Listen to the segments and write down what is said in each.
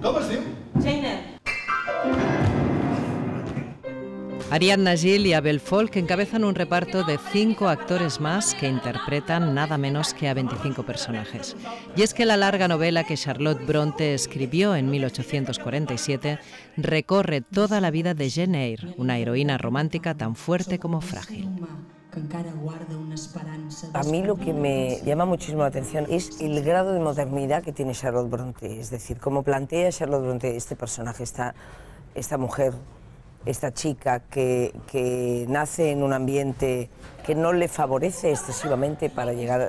Com es diu? Jane Eyre. Ariadna Gil y Abel Folk encabezan un reparto de 5 actores más que interpretan nada menos que a 25 personajes. Y es que la larga novela que Charlotte Brontë escribió en 1847 recorre toda la vida de Jane Eyre, una heroína romántica tan fuerte como frágil. A mí lo que me llama muchísimo la atención es el grado de modernidad que tiene Charlotte Brontë, es decir, cómo plantea Charlotte Brontë este personaje, esta mujer, esta chica que nace en un ambiente que no le favorece excesivamente para llegar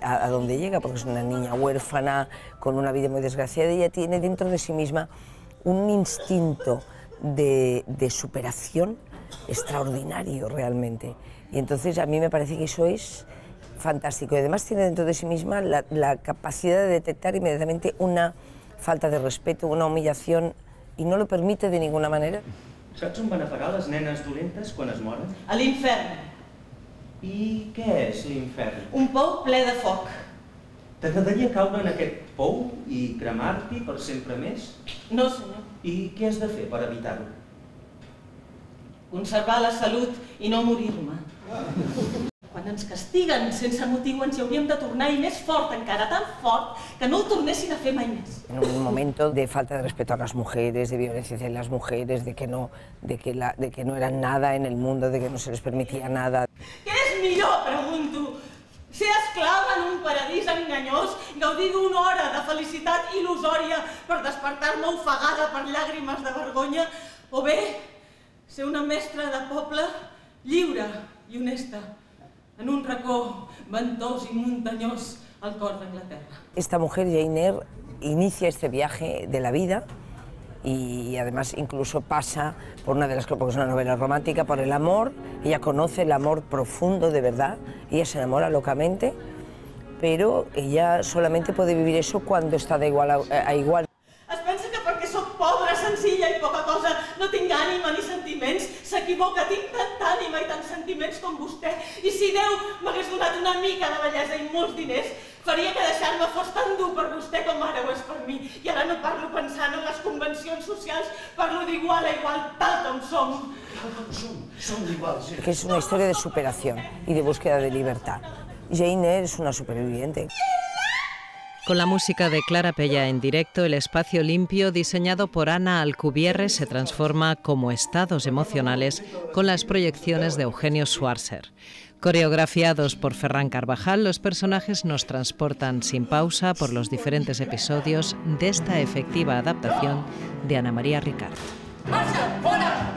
a donde llega, porque es una niña huérfana, con una vida muy desgraciada, y ella tiene dentro de sí misma un instinto de superación extraordinario realmente. Y entonces a mí me parece que eso es fantástico. Y además tiene dentro de sí misma la capacidad de detectar inmediatamente una falta de respeto, una humillación, y no lo permite de ninguna manera. Saps on van a parar les nenes dolentes quan es moren? A l'infern. I què és l'infern? Un pou ple de foc. T'agradaria caure en aquest pou i cremar-t'hi per sempre més? No, senyor. I què has de fer per evitar-ho? Conservar la salut i no morir-me. Quan ens castiguen sense motiu ens hi hauríem de tornar, i més fort encara, tan fort, que no ho tornessin a fer mai més. En un momento de falta de respeto a las mujeres, de violencia hacia las mujeres, de que no eran nada en el mundo, de que no se les permitía nada. Què és millor, pregunto? Ser esclava en un paradís enganyós, gaudir d'una hora de felicitat il·lusòria per despertar-me ofegada per llàgrimes de vergonya, o bé ser una mestra de poble lliure i honesta, en un racó ventós i muntanyós al cor d'Anglaterra. Esta mujer, Jane Eyre, inicia este viaje de la vida y además incluso pasa por una de las, porque es una novela romántica, por el amor. Ella conoce el amor profundo de verdad, ella se enamora locamente, pero ella solamente puede vivir eso cuando está de igual a igual. Es pensa que perquè soc pobra, senzilla i poca cosa, no tinc ànima ni sentiments? S'equivoca, tinc tanta ànima i tants sentiments com vostè. I si Déu m'hagués donat una mica de bellesa i molts diners, faria que deixar-me fos tan dur per vostè com ara ho és per mi. I ara no parlo pensant en les convencions socials, parlo d'igual a igual, tal com som. Som iguals. Que es una historia de superación y de búsqueda de libertad. Jane Eyre es una superviviente. Con la música de Clara Pella en directo, el espacio limpio diseñado por Ana Alcubierre se transforma como estados emocionales con las proyecciones de Eugenio Schwarzer. Coreografiados por Ferran Carvajal, los personajes nos transportan sin pausa por los diferentes episodios de esta efectiva adaptación de Ana María Ricart. ¡Marxa! Fora!